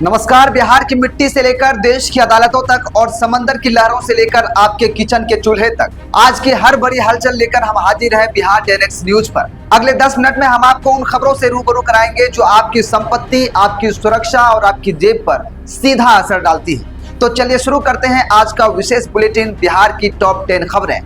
नमस्कार। बिहार की मिट्टी से लेकर देश की अदालतों तक और समंदर की लहरों से लेकर आपके किचन के चूल्हे तक आज की हर बड़ी हलचल लेकर हम हाजिर हैं बिहार 10X न्यूज पर। अगले 10 मिनट में हम आपको उन खबरों से रूबरू कराएंगे जो आपकी संपत्ति, आपकी सुरक्षा और आपकी जेब पर सीधा असर डालती है। तो चलिए शुरू करते हैं आज का विशेष बुलेटिन, बिहार की टॉप 10 खबरें।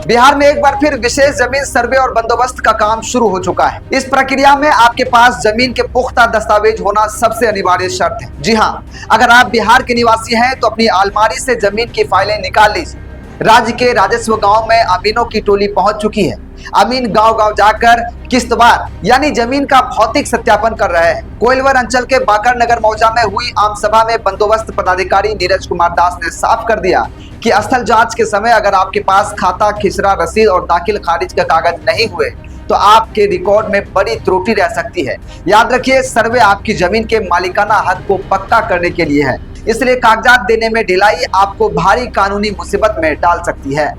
बिहार में एक बार फिर विशेष जमीन सर्वे और बंदोबस्त का काम शुरू हो चुका है। इस प्रक्रिया में आपके पास जमीन के पुख्ता दस्तावेज होना सबसे अनिवार्य शर्त है। जी हाँ, अगर आप बिहार के निवासी हैं तो अपनी अलमारी से जमीन की फाइलें निकाल लीजिए। राज्य के राजस्व गांव में अमीनों की टोली पहुंच चुकी है। अमीन गांव-गांव जाकर किस्तवार यानी जमीन का भौतिक सत्यापन कर रहे हैं। कोइलवर अंचल के बाकर नगर मौजा में हुई आम सभा में बंदोबस्त पदाधिकारी नीरज कुमार दास ने साफ कर दिया कि स्थल जांच के समय अगर आपके पास खाता, खिसरा, रसीद और दाखिल खारिज के कागज नहीं हुए तो आपके रिकॉर्ड में बड़ी त्रुटि रह सकती है। याद रखिए, सर्वे आपकी जमीन के मालिकाना हक को पक्का करने के लिए है, इसलिए कागजात देने में ढिलाई आपको भारी कानूनी मुसीबत में डाल सकती है।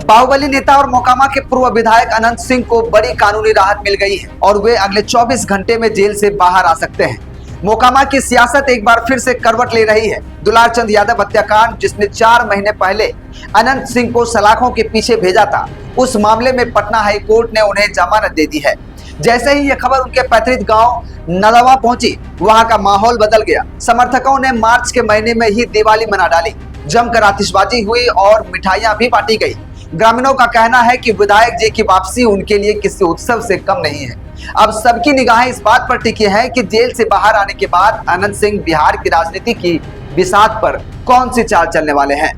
बाहुबली नेता और मोकामा के पूर्व विधायक अनंत सिंह को बड़ी कानूनी राहत मिल गई है और वे अगले 24 घंटे में जेल से बाहर आ सकते हैं। मोकामा की सियासत एक बार फिर से करवट ले रही है। दुलार चंद यादव हत्याकांड, जिसने 4 महीने पहले अनंत सिंह को सलाखों के पीछे भेजा था, उस मामले में पटना हाई कोर्ट ने उन्हें जमानत दे दी है। जैसे ही यह खबर उनके पैतृक गांव नदवा पहुंची, वहां का माहौल बदल गया। समर्थकों ने मार्च के महीने में ही दिवाली मना डाली, जमकर आतिशबाजी हुई और मिठाइयां भी बांटी गई। ग्रामीणों का कहना है कि विधायक जी की वापसी उनके लिए किसी उत्सव से कम नहीं है। अब सबकी निगाहें इस बात पर टिकी है कि जेल से बाहर आने के बाद अनंत सिंह बिहार की राजनीति की बिसात पर कौन सी चाल चलने वाले हैं।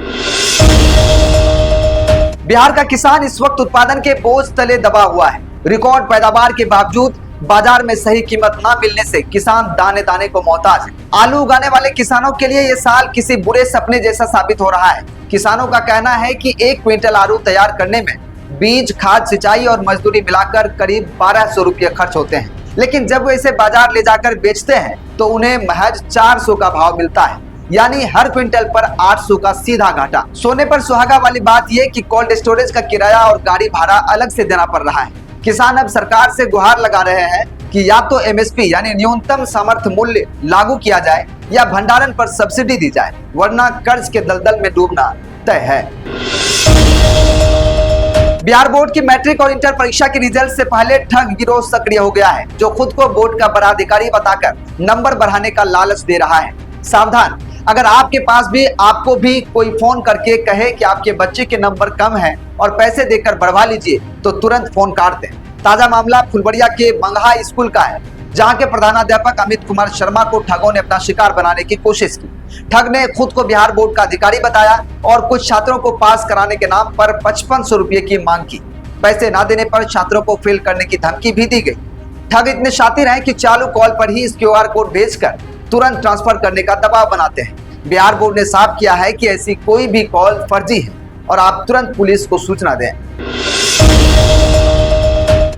बिहार का किसान इस वक्त उत्पादन के बोझ तले दबा हुआ है। रिकॉर्ड पैदावार के बावजूद बाजार में सही कीमत न मिलने से किसान दाने दाने को मोहताज है। आलू उगाने वाले किसानों के लिए ये साल किसी बुरे सपने जैसा साबित हो रहा है। किसानों का कहना है कि 1 क्विंटल आलू तैयार करने में बीज, खाद, सिंचाई और मजदूरी मिलाकर करीब 1200 रुपये खर्च होते हैं, लेकिन जब वे इसे बाजार ले जाकर बेचते हैं तो उन्हें महज 400 का भाव मिलता है, यानी हर क्विंटल पर 800 का सीधा घाटा। सोने पर सुहागा वाली बात यह कि कोल्ड स्टोरेज का किराया और गाड़ी भाड़ा अलग से देना पड़ रहा है। किसान अब सरकार से गुहार लगा रहे हैं कि या तो MSP यानी न्यूनतम समर्थन मूल्य लागू किया जाए या भंडारण पर सब्सिडी दी जाए, वरना कर्ज के दलदल में डूबना तय है। बिहार बोर्ड की मैट्रिक और इंटर परीक्षा के रिजल्ट से पहले ठग गिरोह सक्रिय हो गया है, जो खुद को बोर्ड का बड़ा अधिकारी बताकर नंबर बढ़ाने का लालच दे रहा है। सावधान, अगर आपके पास भी आपको भी कोई फोन करके कहे कि आपके बच्चे के नंबर कम हैं और पैसे देकर बढ़वा लीजिए, तो तुरंत फोन काट दें। ताजा मामला फुलबड़िया के बंगहा स्कूल का है, जहां के प्रधानाध्यापक अमित कुमार शर्मा को ठगों ने अपना शिकार बनाने की कोशिश की। ठग ने खुद को बिहार बोर्ड का अधिकारी बताया और कुछ छात्रों को पास कराने के नाम पर 5500 रुपये की मांग की। पैसे न देने पर छात्रों को फेल करने की धमकी भी दी गई। ठग इतने शातिर हैं कि चालू कॉल पर ही इस QR कोड भेजकर तुरंत ट्रांसफर करने का दबाव बनाते हैं। बिहार बोर्ड ने साफ किया है कि ऐसी कोई भी कॉल फर्जी है और आप तुरंत पुलिस को सूचना दें।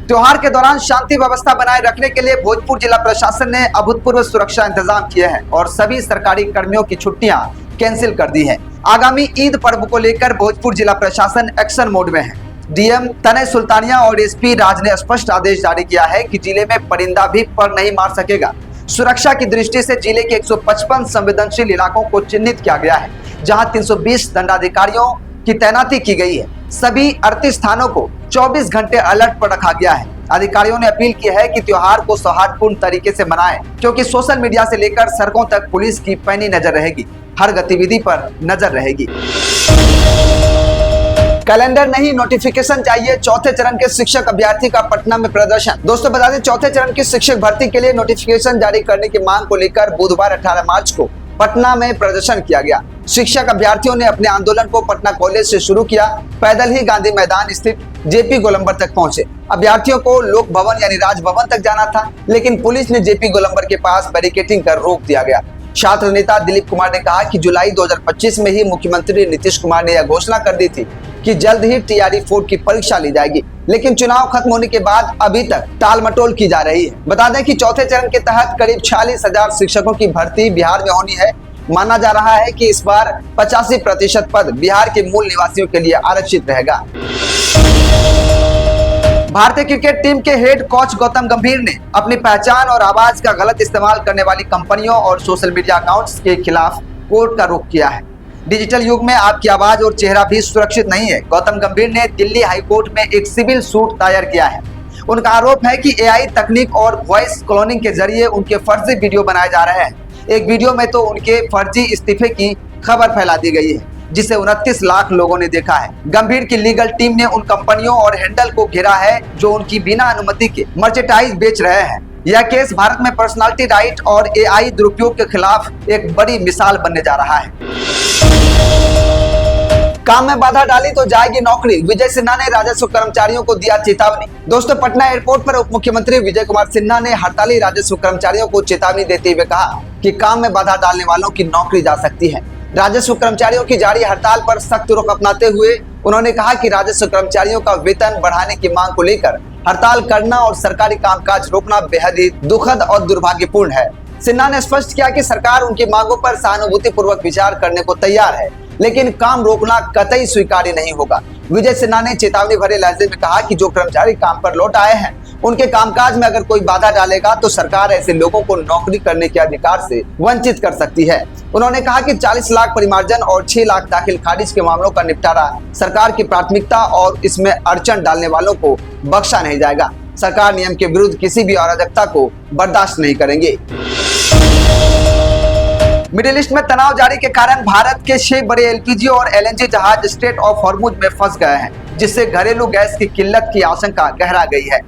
त्योहार के दौरान शांति व्यवस्था बनाए रखने के लिए भोजपुर जिला प्रशासन ने अभूतपूर्व सुरक्षा इंतजाम किए हैं और सभी सरकारी कर्मियों की छुट्टियां कैंसिल कर दी है। आगामी ईद पर्व को लेकर भोजपुर जिला प्रशासन एक्शन मोड में है। DM तनय सुल्तानिया और SP राज ने स्पष्ट आदेश जारी किया है कि जिले में परिंदा भी पर नहीं मार सकेगा। सुरक्षा की दृष्टि से जिले के 155 संवेदनशील इलाकों को चिन्हित किया गया है, जहां 320 दंडाधिकारियों की तैनाती की गई है। सभी 38 थानों को 24 घंटे अलर्ट पर रखा गया है। अधिकारियों ने अपील की है कि त्योहार को सौहार्दपूर्ण तरीके से मनाएं, क्योंकि सोशल मीडिया से लेकर सड़कों तक पुलिस की पैनी नजर रहेगी, हर गतिविधि पर नजर रहेगी। कैलेंडर नहीं, नोटिफिकेशन चाहिए। चौथे चरण के शिक्षक अभ्यर्थी का पटना में प्रदर्शन। दोस्तों बता दें, चौथे चरण की शिक्षक भर्ती के लिए नोटिफिकेशन जारी करने की मांग को लेकर बुधवार 18 मार्च को पटना में प्रदर्शन किया गया। शिक्षक अभ्यर्थियों ने अपने आंदोलन को पटना कॉलेज से शुरू किया, पैदल ही गांधी मैदान स्थित JP गोलंबर तक पहुंचे। अभ्यर्थियों को लोक भवन यानी राजभवन तक जाना था, लेकिन पुलिस ने JP गोलंबर के पास बैरिकेडिंग कर रोक दिया गया। छात्र नेता दिलीप कुमार ने कहा कि जुलाई 2025 में ही मुख्यमंत्री नीतीश कुमार ने यह घोषणा कर दी थी कि जल्द ही TRE-4 की परीक्षा ली जाएगी, लेकिन चुनाव खत्म होने के बाद अभी तक टाल मटोल की जा रही है। बता दें कि चौथे चरण के तहत करीब 46,000 शिक्षकों की भर्ती बिहार में होनी है। माना जा रहा है कि इस बार 85% पद बिहार के मूल निवासियों के लिए आरक्षित रहेगा। भारतीय क्रिकेट टीम के हेड कोच गौतम गंभीर ने अपनी पहचान और आवाज का गलत इस्तेमाल करने वाली कंपनियों और सोशल मीडिया अकाउंट्स के खिलाफ कोर्ट का रुख किया है। डिजिटल युग में आपकी आवाज और चेहरा भी सुरक्षित नहीं है। गौतम गंभीर ने दिल्ली हाई कोर्ट में एक सिविल सूट दायर किया है। उनका आरोप है कि एआई तकनीक और वॉइस क्लोनिंग के जरिए उनके फर्जी वीडियो बनाए जा रहे हैं। एक वीडियो में तो उनके फर्जी इस्तीफे की खबर फैला दी गई है, जिसे 29 लाख लोगों ने देखा है। गंभीर की लीगल टीम ने उन कंपनियों और हैंडल को घेरा है जो उनकी बिना अनुमति के मर्चेंडाइज बेच रहे हैं। यह केस भारत में पर्सनालिटी राइट और एआई दुरुपयोग के खिलाफ एक बड़ी मिसाल बनने जा रहा है। काम में बाधा डाली तो जाएगी नौकरी, विजय सिन्हा ने राजस्व कर्मचारियों को दिया चेतावनी। दोस्तों, पटना एयरपोर्ट पर उप मुख्यमंत्री विजय कुमार सिन्हा ने हड़ताली राजस्व कर्मचारियों को चेतावनी देते हुए कहा कि काम में बाधा डालने वालों की नौकरी जा सकती है। राजस्व कर्मचारियों की जारी हड़ताल पर सख्त रुख अपनाते हुए उन्होंने कहा कि राजस्व कर्मचारियों का वेतन बढ़ाने की मांग को लेकर हड़ताल करना और सरकारी कामकाज रोकना बेहद ही दुखद और दुर्भाग्यपूर्ण है। सिन्हा ने स्पष्ट किया कि सरकार उनकी मांगों पर सहानुभूतिपूर्वक विचार करने को तैयार है, लेकिन काम रोकना कतई स्वीकार्य नहीं होगा। विजय सिन्हा ने चेतावनी भरे लहजे में कहा कि जो कर्मचारी काम पर लौट आए हैं, उनके कामकाज में अगर कोई बाधा डालेगा तो सरकार ऐसे लोगों को नौकरी करने के अधिकार से वंचित कर सकती है। उन्होंने कहा कि 40 लाख परिमार्जन और 6 लाख दाखिल खारिज के मामलों का निपटारा सरकार की प्राथमिकता और इसमें अड़चन डालने वालों को बख्शा नहीं जाएगा। सरकार नियम के विरुद्ध किसी भी अराजकता को बर्दाश्त नहीं करेंगे। मिडिल ईस्ट में तनाव जारी के कारण भारत के 6 बड़े एलपीजी और एलएनजी जहाज स्ट्रेट ऑफ हॉर्मुज में फंस गए हैं, जिससे घरेलू गैस की किल्लत की आशंका गहरा गई है।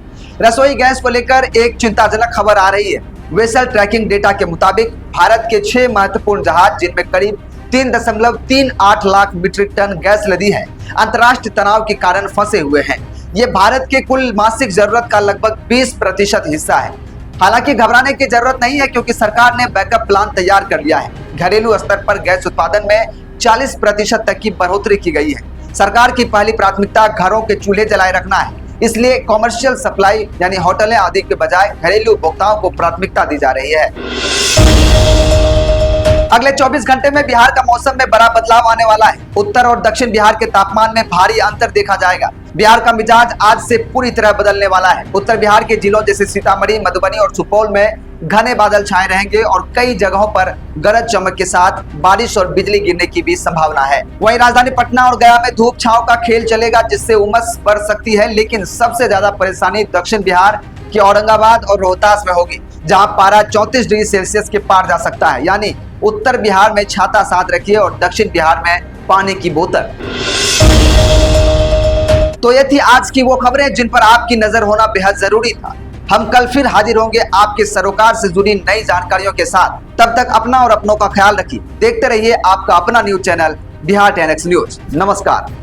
रसोई गैस को लेकर एक चिंताजनक खबर आ रही है। वेसल ट्रैकिंग डेटा के मुताबिक भारत के 6 महत्वपूर्ण जहाज, जिनमें करीब 3.38 लाख मीट्रिक टन गैस लदी है, अंतर्राष्ट्रीय तनाव के कारण फंसे हुए हैं। ये भारत के कुल मासिक जरूरत का लगभग 20% हिस्सा है। हालांकि घबराने की जरूरत नहीं है, क्योंकि सरकार ने बैकअप प्लान तैयार कर लिया है। घरेलू स्तर पर गैस उत्पादन में 40% तक की बढ़ोतरी की गई है। सरकार की पहली प्राथमिकता घरों के चूल्हे जलाए रखना है, इसलिए कॉमर्शियल सप्लाई यानी होटलें आदि के बजाय घरेलू उपभोक्ताओं को प्राथमिकता दी जा रही है। अगले 24 घंटे में बिहार का मौसम में बड़ा बदलाव आने वाला है। उत्तर और दक्षिण बिहार के तापमान में भारी अंतर देखा जाएगा। बिहार का मिजाज आज से पूरी तरह बदलने वाला है। उत्तर बिहार के जिलों जैसे सीतामढ़ी, मधुबनी और सुपौल में घने बादल छाए रहेंगे और कई जगहों पर गरज चमक के साथ बारिश और बिजली गिरने की भी संभावना है। वहीं राजधानी पटना और गया में धूप छांव का खेल चलेगा, जिससे उमस बढ़ सकती है। लेकिन सबसे ज्यादा परेशानी दक्षिण बिहार के औरंगाबाद और रोहतास में होगी, जहां पारा 34 डिग्री सेल्सियस के पार जा सकता है। यानी उत्तर बिहार में छाता साथ रखिए और दक्षिण बिहार में पानी की बोतल। तो ये थी आज की वो खबरें जिन पर आपकी नजर होना बेहद जरूरी था। हम कल फिर हाजिर होंगे आपके सरोकार से जुड़ी नई जानकारियों के साथ। तब तक अपना और अपनों का ख्याल रखिए। देखते रहिए आपका अपना news channel Bihar 10X news. नमस्कार।